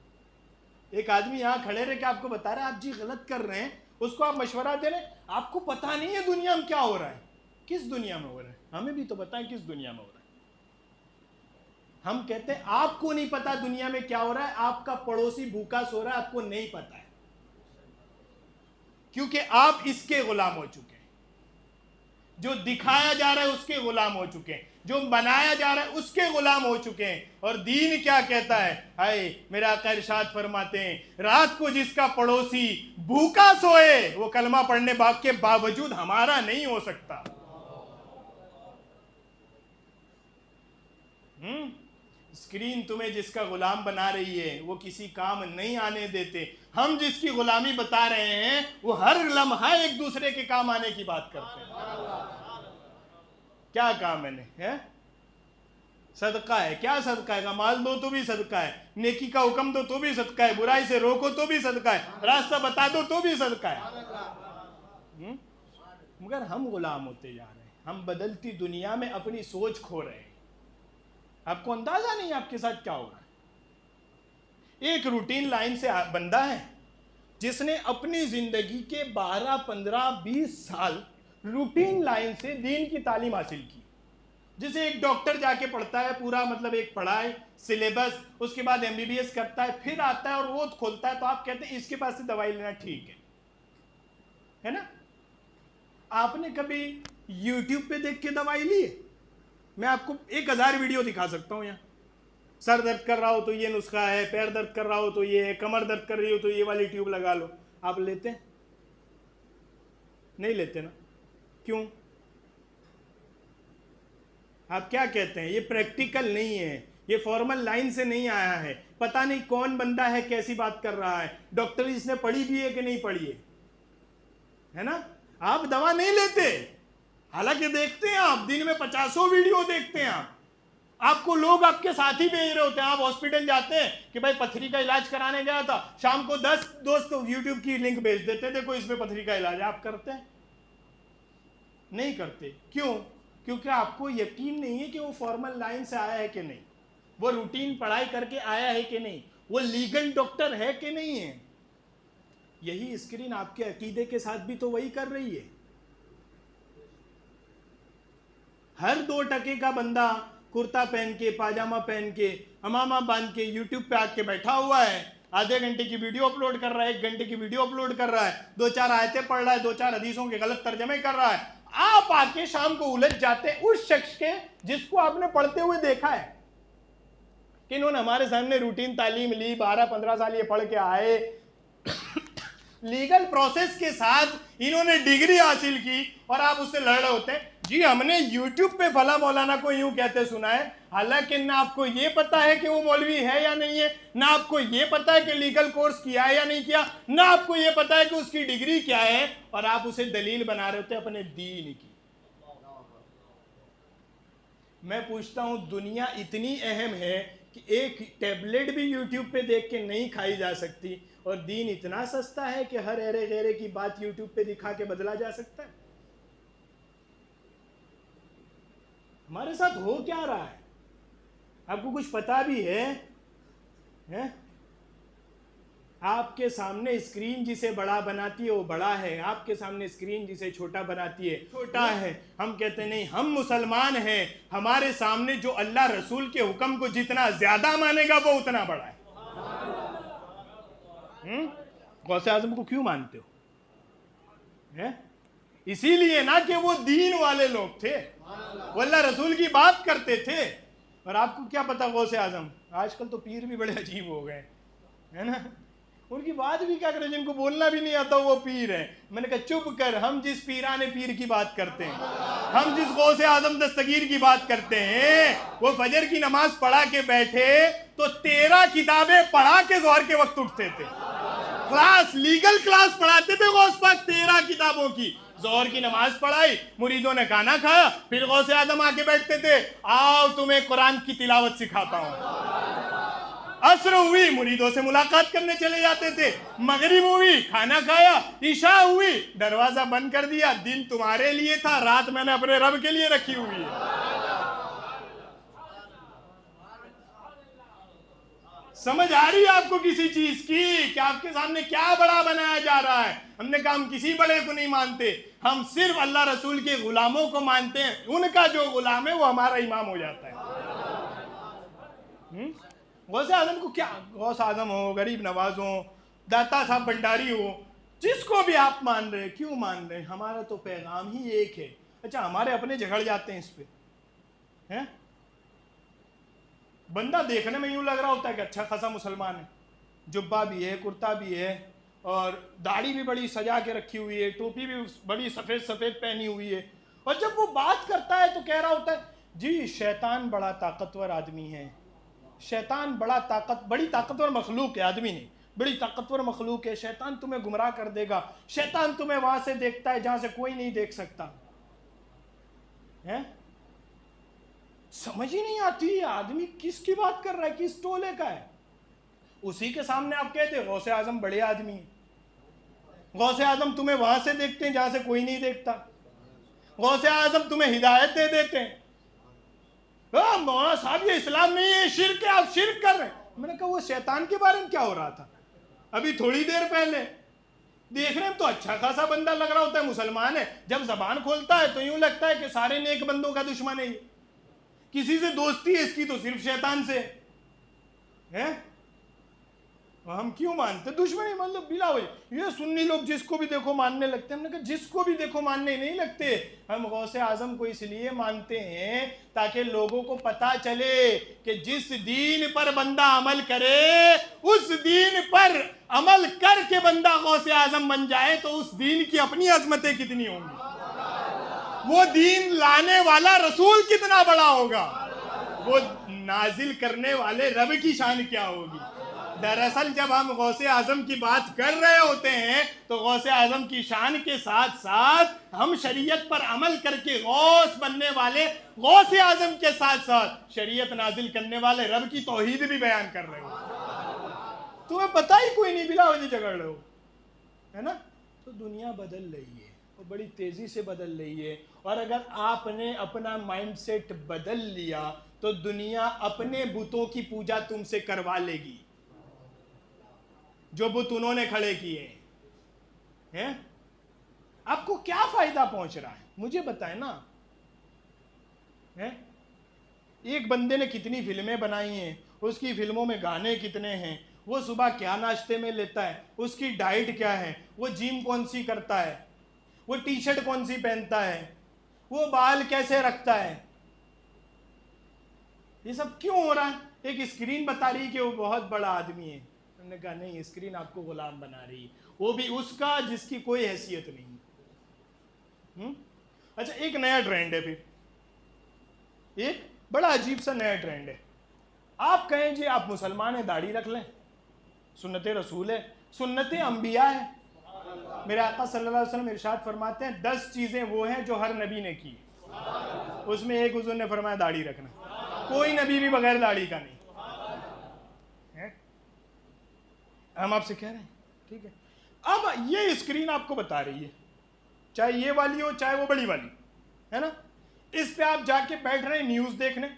Speaker 1: ایک آدمی یہاں کھڑے رہے کہ آپ کو بتا رہا ہے آپ جی غلط کر رہے ہیں، اس کو آپ مشورہ دے رہے ہیں، آپ کو پتا نہیں ہے دنیا میں کیا ہو رہا ہے۔ کس دنیا میں ہو رہا ہے؟ ہمیں بھی تو بتائیں کس دنیا میں ہو رہا ہے۔ ہم کہتے ہیں آپ کو نہیں پتا دنیا میں کیا ہو رہا ہے، آپ کا پڑوسی بھوکا سو رہا ہے، آپ کو نہیں پتا ہے، کیونکہ آپ اس کے غلام ہو چکے ہیں۔ جو دکھایا جا رہا ہے اس کے غلام ہو چکے ہیں، جو بنایا جا رہا ہے اس کے غلام ہو چکے ہیں۔ اور دین کیا کہتا ہے؟ ہائے میرا آقا ارشاد فرماتے ہیں رات کو جس کا پڑوسی بھوکا سوئے وہ کلمہ پڑھنے کے باوجود ہمارا نہیں ہو سکتا۔ اسکرین تمہیں جس کا غلام بنا رہی ہے وہ کسی کام نہیں آنے دیتے۔ ہم جس کی غلامی بتا رہے ہیں وہ ہر لمحہ ایک دوسرے کے کام آنے کی بات کرتے ہیں۔ کیا کام ہے؟ صدقہ ہے، کیا صدقہ ہے؟ مال دو تو بھی صدقہ ہے، نیکی کا حکم دو تو بھی صدقہ ہے، برائی سے روکو تو بھی صدقہ ہے، راستہ بتا دو تو بھی صدقہ ہے۔ مگر ہم غلام ہوتے جا رہے ہیں، ہم بدلتی دنیا میں اپنی سوچ کھو رہے ہیں۔ آپ کو اندازہ نہیں آپ کے ساتھ کیا ہو رہا ہے۔ ایک روٹین لائن سے بندہ ہے جس نے اپنی زندگی کے 12 15 20 سال روٹین لائن سے دین کی تعلیم حاصل کی، جسے ایک ڈاکٹر جا کے پڑھتا ہے پورا، مطلب ایک پڑھائے سلیبس، اس کے بعد MBBS کرتا ہے، پھر آتا ہے اور وہ کھولتا ہے تو آپ کہتے ہیں اس کے پاس سے دوائی لینا ٹھیک ہے نا؟ آپ نے کبھی یوٹیوب پہ دیکھ کے دوائی لی ہے؟ میں آپ کو 1000 ویڈیو دکھا سکتا ہوں یہاں، سر درد کر رہا ہو تو یہ نسخہ ہے، پیر درد کر رہا ہو تو یہ ہے، کمر درد کر رہی ہو تو یہ والی ٹیوب لگا لو. آپ لیتے ہیں؟ نہیں لیتے نا. کیوں؟ آپ کیا کہتے ہیں؟ یہ پریکٹیکل نہیں ہے، یہ فارمل لائن سے نہیں آیا ہے. پتہ نہیں کون بندہ ہے کیسی بات کر رہا ہے، ڈاکٹری اس نے پڑھی بھی ہے کہ نہیں پڑھی ہے نا؟ آپ دوا نہیں لیتے، حالانکہ دیکھتے ہیں آپ دن میں 50 ویڈیو دیکھتے ہیں. آپ کو لوگ آپ کے ساتھ ہی بھیج رہے ہوتے ہیں. آپ ہاسپٹل جاتے ہیں کہ بھائی پتھری کا علاج کرانے گیا تھا، شام کو 10 دوست یوٹیوب کی لنک بھیج دیتے، دیکھو اس میں پتھری کا علاج. آپ کرتے ہیں؟ نہیں کرتے. کیوں؟ کیونکہ آپ کو یقین نہیں ہے کہ وہ فارمل لائن سے آیا ہے کہ نہیں، وہ روٹین پڑھائی کر کے آیا ہے کہ نہیں، وہ لیگل ڈاکٹر ہے کہ نہیں ہے. یہی اسکرین آپ کے عقیدے کے ساتھ بھی تو وہی کر رہی ہے. ہر 2 ٹکے کا بندہ کرتا پہن کے، پاجامہ پہن کے، امامہ باندھ کے یوٹیوب پہ آ کے بیٹھا ہوا ہے، آدھے گھنٹے کی ویڈیو اپلوڈ کر رہا ہے، 1 گھنٹے کی ویڈیو اپلوڈ کر رہا ہے، 2-4 آیتیں پڑھ رہا ہے، 2-4 حدیثوں کے غلط ترجمے کر رہا ہے. آپ آ کے شام کو الجھ جاتے اس شخص کے جس کو آپ نے پڑھتے ہوئے دیکھا ہے کہ انہوں نے ہمارے سامنے روٹین تعلیم لی، 12-15 سال یہ پڑھ کے آئے، لیگل پروسیس کے ساتھ انہوں نے ڈگری حاصل کی، اور آپ اس سے لڑ رہے ہوتے ہیں جی ہم نے یوٹیوب پہ فلاں مولانا کو یوں کہتے سنا ہے. حالانکہ نہ آپ کو یہ پتا ہے کہ وہ مولوی ہے یا نہیں ہے، نہ آپ کو یہ پتا ہے کہ لیگل کورس کیا ہے یا نہیں کیا، نہ آپ کو یہ پتا ہے کہ اس کی ڈگری کیا ہے، اور آپ اسے دلیل بنا رہے ہوتے ہیں اپنے دین کی. میں پوچھتا ہوں دنیا اتنی اہم ہے کہ ایک ٹیبلٹ بھی یوٹیوب پہ دیکھ کے نہیں کھائی جا سکتی، اور دین اتنا سستا ہے کہ ہر ایرے غیرے کی بات یوٹیوب پہ دکھا کے بدلا جا سکتا ہے. ہمارے ساتھ ہو کیا رہا ہے؟ آپ کو کچھ پتا بھی ہے؟ آپ کے سامنے اسکرین جسے بڑا بناتی ہے وہ بڑا ہے، آپ کے سامنے اسکرین جسے چھوٹا بناتی ہے چھوٹا ہے. ہم کہتے ہیں نہیں ہم مسلمان ہیں، ہمارے سامنے جو اللہ رسول کے حکم کو جتنا زیادہ مانے گا وہ اتنا بڑا ہے. غوث اعظم کو کیوں مانتے ہو؟ اسی لیے نا کہ وہ دین والے لوگ تھے، وہ اللہ رسول کی بات کرتے تھے. اور آپ کو کیا پتا غوث اعظم، آج کل تو پیر بھی بڑے عجیب ہو گئے ہے نا، ان کی بات بھی کیا کریں، جن کو بولنا بھی نہیں آتا وہ پیر ہیں. میں نے کہا چپ کر، ہم جس پیرانے پیر کی بات کرتے ہیں، ہم جس غوث اعظم دستگیر کی بات کرتے ہیں، وہ فجر کی نماز پڑھا کے بیٹھے تو 13 کتابیں پڑھا کے ظہر کے وقت اٹھتے تھے. کلاس، لیگل کلاس پڑھاتے تھے غوث پاک 13 کتابوں کی. ظہر کی نماز پڑھائی، مریدوں نے کھانا کھایا، پھر غوث اعظم آ کے بیٹھتے تھے، آؤ تمہیں قرآن کی تلاوت سکھاتا ہوں. عصر ہوئی، مریدوں سے ملاقات کرنے چلے جاتے تھے. مغرب ہوئی، کھانا کھایا. عشاء ہوئی، دروازہ بند کر دیا، دن تمہارے لیے تھا، رات میں نے اپنے رب کے لیے رکھی ہوئی ہے. سمجھ آ رہی ہے آپ کو کسی چیز کی کہ آپ کے سامنے کیا بڑا بنایا جا رہا ہے؟ ہم نے کہا ہم کسی بڑے کو نہیں مانتے، ہم صرف اللہ رسول کے غلاموں کو مانتے ہیں. ان کا جو غلام ہے وہ ہمارا امام ہو جاتا ہے. غوث اعظم کو کیا، غوث اعظم ہو، غریب نواز ہو، داتا صاحب بھنڈاری ہو، جس کو بھی آپ مان رہے، کیوں مان رہے؟ ہمارا تو پیغام ہی ایک ہے. اچھا ہمارے اپنے جھگڑ جاتے ہیں اس پہ. بندہ دیکھنے میں یوں لگ رہا ہوتا ہے کہ اچھا خاصا مسلمان ہے، جبہ بھی ہے، کرتا بھی ہے، اور داڑھی بھی بڑی سجا کے رکھی ہوئی ہے، ٹوپی بھی بڑی سفید سفید پہنی ہوئی ہے، اور جب وہ بات کرتا ہے تو کہہ رہا ہوتا ہے جی شیطان بڑا طاقتور آدمی ہے، شیطان بڑی طاقتور مخلوق ہے، آدمی نہیں، بڑی طاقتور مخلوق ہے، شیطان تمہیں گمراہ کر دے گا، شیطان تمہیں وہاں سے دیکھتا ہے جہاں سے کوئی نہیں دیکھ سکتا. سمجھ ہی نہیں آتی آدمی کس کی بات کر رہا ہے، کس ٹولے کا ہے. اسی کے سامنے آپ کہتے غوث اعظم بڑے آدمی ہیں. غوث اعظم تمہیں وہاں سے دیکھتے ہیں جہاں سے کوئی نہیں دیکھتا. غوث اعظم تمہیں ہدایت دے دیتے ہیں. مولانا صاحب یہ اسلام نہیں ہے، شرک ہے، آپ شرک کر رہے ہیں. میں نے کہا وہ شیطان کے بارے میں کیا ہو رہا تھا ابھی تھوڑی دیر پہلے؟ دیکھنے میں تو اچھا خاصا بندہ لگ رہا ہوتا ہے، مسلمان ہے، جب زبان کھولتا ہے تو یوں لگتا ہے کہ سارے نیک بندوں کا دشمن ہے. کسی سے دوستی ہے اس کی تو صرف شیطان سے ہے. ہم کیوں مانتے دشمنی؟ مطلب بلا وجہ یہ سنی لوگ جس کو بھی دیکھو ماننے لگتے ہیں. ہم نے کہا جس کو بھی دیکھو ماننے نہیں لگتے. ہم غوث اعظم کو اس لیے مانتے ہیں تاکہ لوگوں کو پتا چلے کہ جس دین پر بندہ عمل کرے اس دین پر عمل کر کے بندہ غوث اعظم بن جائے تو اس دین کی اپنی عظمتیں کتنی ہوں گی, وہ دین لانے والا رسول کتنا بڑا ہوگا, وہ نازل کرنے والے رب کی شان کیا ہوگی. دراصل جب ہم غوث اعظم کی بات کر رہے ہوتے ہیں تو غوث اعظم کی شان کے ساتھ ساتھ ہم شریعت پر عمل کر کے غوث بننے والے غوث اعظم کے ساتھ ساتھ شریعت نازل کرنے والے رب کی توحید بھی بیان کر رہے ہو. تمہیں پتہ ہی کوئی نہیں, بلا وجہ جھگڑ رہے ہو, ہے نا. تو دنیا بدل رہی ہے اور بڑی تیزی سے بدل رہی ہے, اور اگر آپ نے اپنا مائنڈ سیٹ بدل لیا تو دنیا اپنے بتوں کی پوجا تم سے کروا لے گی جو بت انہوں نے کھڑے کیے ہیں. آپ کو کیا فائدہ پہنچ رہا ہے مجھے بتائیں نا. ایک بندے نے کتنی فلمیں بنائی ہیں, اس کی فلموں میں گانے کتنے ہیں, وہ صبح کیا ناشتے میں لیتا ہے, اس کی ڈائٹ کیا ہے, وہ جم کون سی کرتا ہے, وہ ٹی شرٹ کون سی پہنتا ہے, وہ بال کیسے رکھتا ہے. یہ سب کیوں ہو رہا ہے؟ ایک اسکرین بتا رہی کہ وہ بہت بڑا آدمی ہے. ہم نے کہا نہیں, اسکرین آپ کو غلام بنا رہی, وہ بھی اس کا جس کی کوئی حیثیت نہیں. اچھا ایک نیا ٹرینڈ ہے, پھر ایک بڑا عجیب سا نیا ٹرینڈ ہے. آپ کہیں جی آپ مسلمان ہیں, داڑھی رکھ لیں, سنت رسول ہے, سنت انبیاء ہے. میرے آقا صلی اللہ علیہ وسلم ارشاد فرماتے ہیں 10 چیزیں وہ ہیں جو ہر نبی نے کی, اس میں ایک حضور نے فرمایا داڑھی رکھنا. کوئی نبی بھی بغیر داڑھی کا نہیں. ہم آپ سے کہہ رہے ہیں ٹھیک ہے. اب یہ اسکرین آپ کو بتا رہی ہے, چاہے یہ والی ہو چاہے وہ بڑی والی, ہے نا. اس پہ آپ جا کے بیٹھ رہے ہیں نیوز دیکھنے.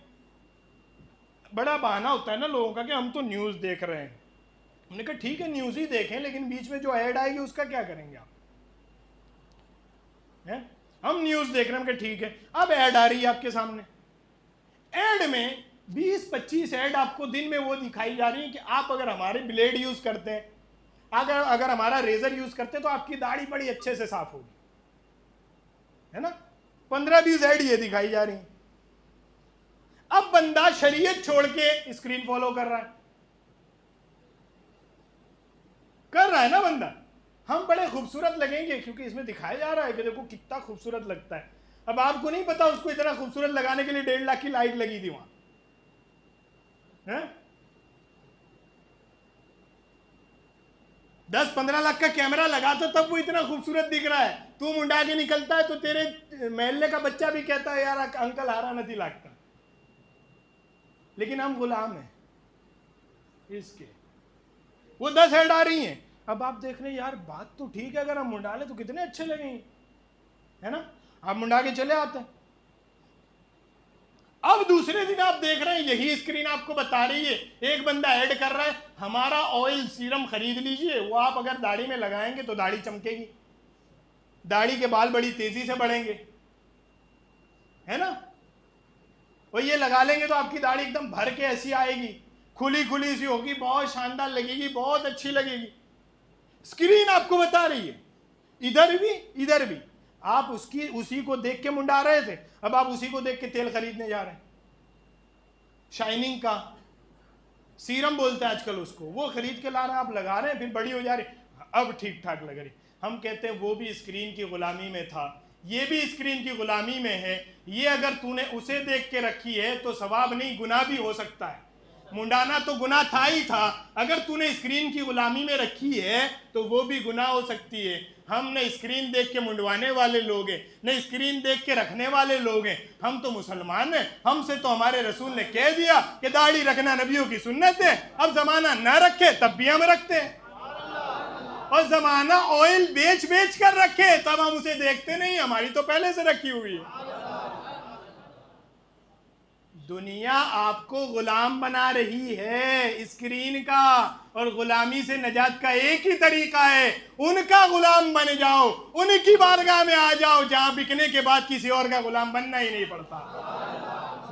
Speaker 1: بڑا بہانہ ہوتا ہے نا لوگوں کا کہ ہم تو نیوز دیکھ رہے ہیں. ہم نے کہا ٹھیک ہے نیوز ہی دیکھیں, لیکن بیچ میں جو ایڈ آئے گی اس کا کیا کریں گے آپ؟ ہم نیوز دیکھ رہے ہیں کہ ٹھیک ہے, اب ایڈ آ رہی ہے آپ کے سامنے. ایڈ میں 20-25 ایڈ آپ کو دن میں وہ دکھائی جا رہی ہیں کہ آپ اگر ہمارے بلیڈ یوز کرتے ہیں, اگر ہمارا ریزر یوز کرتے ہیں تو آپ کی داڑھی بڑی اچھے سے صاف ہوگی, ہے نا. 15-20 ایڈ یہ دکھائی جا رہی ہیں. اب بندہ شریعت چھوڑ کے اسکرین فالو کر رہا ہے نا بندہ. ہم بڑے خوبصورت لگیں گے کیونکہ اس میں دکھایا جا رہا ہے کہ دیکھو کتنا خوبصورت لگتا ہے. اب آپ کو نہیں پتا اس کو اتنا خوبصورت لگانے کے لیے 1.5 لاکھ کی لائٹ لگی تھی وہاں. 10-15 لاکھ کا کیمرہ لگا تو تب وہ اتنا خوبصورت دکھ رہا ہے. تو منڈا کے نکلتا ہے تو تیرے محلے کا بچہ بھی کہتا ہے یار انکل ہارا نہیں لگتا. لیکن ہم غلام ہیں اس کے. وہ 10 ایڈ آ رہی ہیں, اب آپ دیکھ رہے ہیں یار بات تو ٹھیک ہے, اگر ہم منڈا لیں تو کتنے اچھے لگیں گے, ہے نا. آپ منڈا کے چلے آتے ہیں. اب دوسرے دن آپ دیکھ رہے ہیں یہی اسکرین آپ کو بتا رہی ہے, ایک بندہ ایڈ کر رہا ہے ہمارا آئل سیرم خرید لیجئے, وہ آپ اگر داڑھی میں لگائیں گے تو داڑھی چمکے گی, داڑھی کے بال بڑی تیزی سے بڑھیں گے, ہے نا. اور یہ لگا لیں گے تو آپ کی داڑھی ایک دم بھر کے ایسی آئے گی, کھلی کھلی سی ہوگی, بہت شاندار لگے گی, بہت اچھی لگے گی. اسکرین آپ کو بتا رہی ہے ادھر بھی ادھر بھی. آپ اسی کو دیکھ کے منڈا رہے تھے, اب آپ اسی کو دیکھ کے تیل خریدنے جا رہے ہیں, شائننگ کا سیرم بولتے ہیں آج کل اس کو, وہ خرید کے لا رہے ہیں, آپ لگا رہے ہیں, پھر بڑی ہو جا رہی, اب ٹھیک ٹھاک لگ رہی. ہم کہتے ہیں وہ بھی اسکرین کی غلامی میں تھا, یہ بھی اسکرین کی غلامی میں ہے. یہ اگر تو نے اسے دیکھ کے رکھی ہے تو ثواب نہیں گناہ بھی ہو سکتا ہے. منڈانا تو گناہ تھا ہی تھا, اگر تو نے اسکرین کی غلامی میں رکھی ہے تو وہ بھی گناہ ہو سکتی ہے. ہم نہ اسکرین دیکھ کے منڈوانے والے لوگ ہیں, نہ اسکرین دیکھ کے رکھنے والے لوگ ہیں. ہم تو مسلمان ہیں, ہم سے تو ہمارے رسول نے کہہ دیا کہ داڑھی رکھنا نبیوں کی سنت ہے. اب زمانہ نہ رکھے تب بھی ہم رکھتے ہیں, اور زمانہ آئل بیچ کر رکھے تب ہم اسے دیکھتے نہیں, ہماری تو پہلے سے رکھی ہوئی ہے. دنیا آپ کو غلام بنا رہی ہے اسکرین کا, اور غلامی سے نجات کا ایک ہی طریقہ ہے, ان کا غلام بن جاؤ, ان کی بارگاہ میں آ جاؤ جہاں بکنے کے بعد کسی اور کا غلام بننا ہی نہیں پڑتا.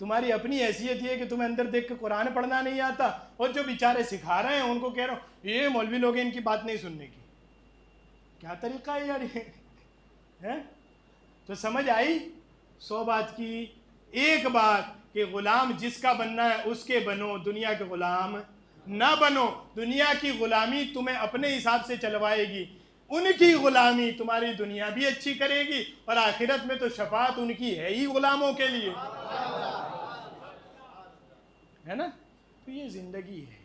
Speaker 1: تمہاری اپنی حیثیت یہ ہے کہ تمہیں اندر دیکھ کے قرآن پڑھنا نہیں آتا، اور جو بیچارے سکھا رہے ہیں ان کو کہہ رہا ہوں یہ مولوی لوگ ہیں، ان کی بات نہیں سننے کی. کیا طریقہ ہے یار یہ؟ تو سمجھ آئی 100 بات کی. ایک بات کہ غلام جس کا بننا ہے اس کے بنو، دنیا کے غلام نہ بنو. دنیا کی غلامی تمہیں اپنے حساب سے چلوائے گی، ان کی غلامی تمہاری دنیا بھی اچھی کرے گی، اور آخرت میں تو شفاعت ان کی ہے ہی غلاموں کے لیے، ہے نا. تو یہ زندگی ہے.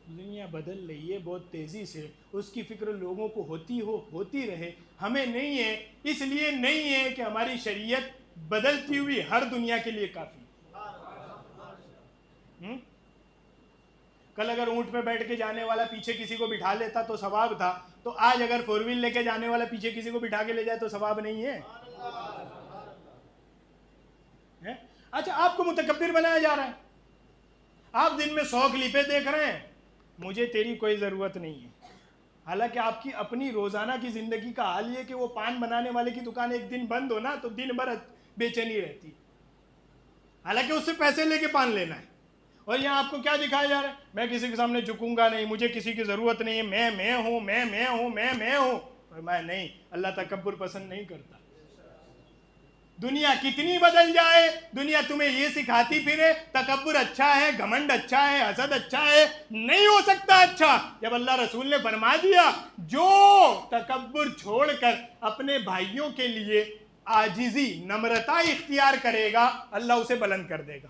Speaker 1: دنیا بدل رہی ہے بہت تیزی سے، اس کی فکر لوگوں کو ہوتی رہے، ہمیں نہیں ہے. اس لیے نہیں ہے کہ ہماری شریعت بدلتی ہوئی ہر دنیا کے لیے کافی. کل اگر اونٹ پہ بیٹھ کے جانے والا پیچھے کسی کو بٹھا لیتا تو ثواب تھا، تو آج اگر 4 ویل لے کے جانے والا پیچھے کسی کو بٹھا کے لے جائے تو ثواب نہیں ہے. اچھا آپ کو متکبر بنایا جا رہا ہے، آپ دن میں 100 کلپیں دیکھ رہے ہیں، مجھے تیری کوئی ضرورت نہیں ہے. حالانکہ آپ کی اپنی روزانہ کی زندگی کا حال یہ کہ وہ پان بنانے والے کی دکان ایک دن بند ہو نا تو دن بھر بے چینی رہتی، حالانکہ اس سے پیسے لے کے پان لینا ہے. اور یہاں آپ کو کیا دکھایا جا رہا ہے؟ میں کسی کے سامنے جھکوں گا نہیں، مجھے کسی کی ضرورت نہیں ہے، میں ہوں. میں نہیں، اللہ تکبر پسند نہیں کرتا. دنیا کتنی بدل جائے، دنیا تمہیں یہ سکھاتی پھرے تکبر اچھا ہے، گھمنڈ اچھا ہے، حسد اچھا ہے. نہیں ہو سکتا اچھا. جب اللہ رسول نے فرما دیا جو تکبر چھوڑ کر اپنے بھائیوں کے لیے عاجزی، نمرتا اختیار کرے گا، اللہ اسے بلند کر دے گا.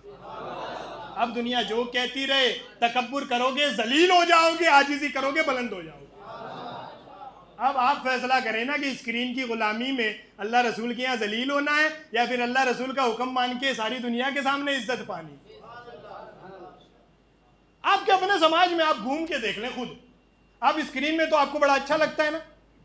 Speaker 1: اب دنیا جو کہتی رہے، تکبر کرو گے ذلیل ہو جاؤ گے، عاجزی کرو گے بلند ہو جاؤ گے. اب آپ فیصلہ کریں نا کہ اسکرین کی غلامی میں اللہ رسول کے یہاں ذلیل ہونا ہے یا پھر اللہ رسول کا حکم مان کے ساری دنیا کے سامنے عزت پانی. آپ کے اپنے سماج میں آپ گھوم کے دیکھ لیں خود. آپ اسکرین میں تو آپ کو بڑا اچھا لگتا ہے نا،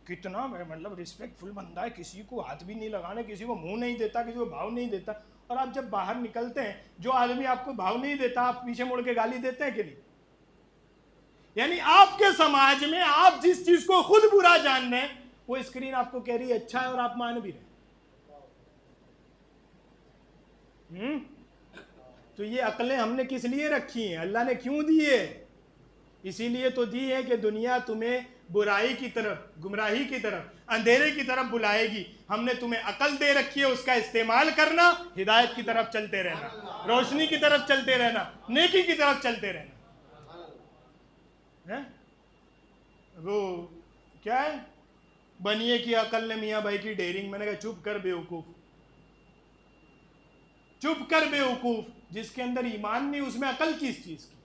Speaker 1: کتنا مطلب ریسپیکٹ فل بندہ ہے، کسی کو ہاتھ بھی نہیں لگانے، کسی کو منہ نہیں دیتا، کسی کو بھاؤ نہیں دیتا. اور آپ جب باہر نکلتے ہیں جو آدمی آپ کو بھاؤ نہیں دیتا آپ پیچھے مڑ کے گالی دیتے ہیں کہ نہیں؟ یعنی آپ کے سماج میں آپ جس چیز کو خود برا جان رہے ہیں وہ اسکرین آپ کو کہہ رہی ہے اچھا ہے اور آپ مان بھی رہے. تو یہ عقلیں ہم نے کس لیے رکھی ہیں؟ اللہ نے کیوں دی ہے؟ اسی لیے تو دی ہے کہ دنیا تمہیں برائی کی طرف، گمراہی کی طرف، اندھیرے کی طرف بلائے گی. ہم نے تمہیں عقل دے رکھی ہے، اس کا استعمال کرنا، ہدایت کی طرف چلتے رہنا، روشنی کی طرف چلتے رہنا، نیکی کی طرف چلتے رہنا. وہ کیا ہے، بنیے کی عقل نے میاں بھائی کی ڈیرنگ. میں نے کہا چپ کر بیوقوف، چپ کر بیوقوف. جس کے اندر ایمان نہیں اس میں عقل کس چیز کی؟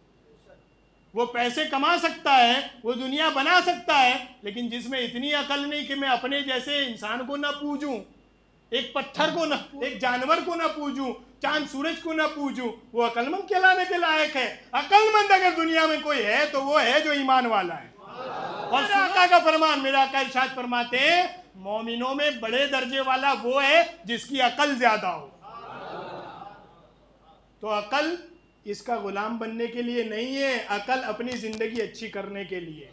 Speaker 1: وہ پیسے کما سکتا ہے، وہ دنیا بنا سکتا ہے، لیکن جس میں اتنی عقل نہیں کہ میں اپنے جیسے انسان کو نہ پوجوں، ایک پتھر کو نہ، ایک جانور کو نہ پوجوں، چاند سورج کو نہ پوجوں، وہ عقل مند کہلانے کے لائق ہے. عقل مند اگر دنیا میں کوئی ہے تو وہ ہے جو ایمان والا ہے. اور میرے آقا کا فرمان، میرا آقا ارشاد فرماتے ہیں مومنوں میں بڑے درجے والا وہ ہے جس کی عقل زیادہ ہو. تو عقل اس کا غلام بننے کے لیے نہیں ہے، عقل اپنی زندگی اچھی کرنے کے لیے.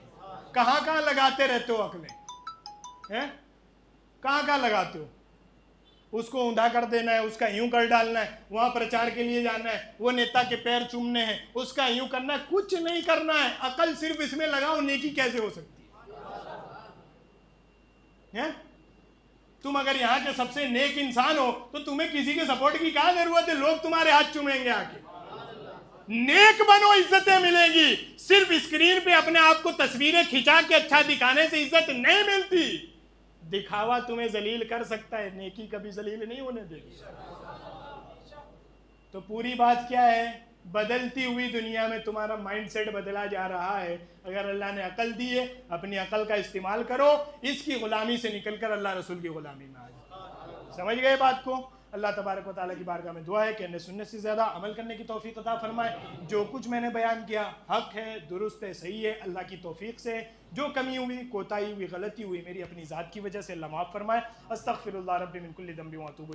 Speaker 1: کہاں کہاں لگاتے رہتے ہو عقلیں؟ کہاں کہاں لگاتے ہو؟ اس کو اوندا کر دینا ہے، اس کا یوں کر ڈالنا ہے، وہاں پرچار کے لیے جانا ہے، وہ نیتا کے پیر چومنے ہیں، اس کا یوں کرنا ہے. کچھ نہیں کرنا ہے. عقل صرف اس میں لگاؤ نیکی کیسے ہو سکتی ہے. تم اگر یہاں کے سب سے نیک انسان ہو تو تمہیں کسی کے سپورٹ کی کیا ضرورت ہے؟ لوگ تمہارے ہاتھ چومیں گے آ کے. نیک بنو، عزتیں ملیں گی. صرف اسکرین پہ اپنے آپ کو تصویریں کھچا کے اچھا دکھانے سے عزت نہیں ملتی. دکھاوا تمہیں ذلیل کر سکتا ہے، نیکی کبھی ذلیل نہیں ہونے دے گی. تو پوری بات کیا ہے؟ بدلتی ہوئی دنیا میں تمہارا مائنڈ سیٹ بدلا جا رہا ہے. اگر اللہ نے عقل دی ہے اپنی عقل کا استعمال کرو، اس کی غلامی سے نکل کر اللہ رسول کی غلامی میں آ جاؤ. سمجھ گئے بات کو؟ اللہ تبارک و تعالیٰ کی بارگاہ میں دعا ہے کہ انہیں سننے سے زیادہ عمل کرنے کی توفیق عطا فرمائے. جو کچھ میں نے بیان کیا حق ہے، درست ہے، صحیح ہے، اللہ کی توفیق سے. جو کمی ہوئی، کوتاہی ہوئی، غلطی ہوئی، میری اپنی ذات کی وجہ سے اللہ معاف فرمائے. استغفر اللہ ربی من کل ذنب و اتوب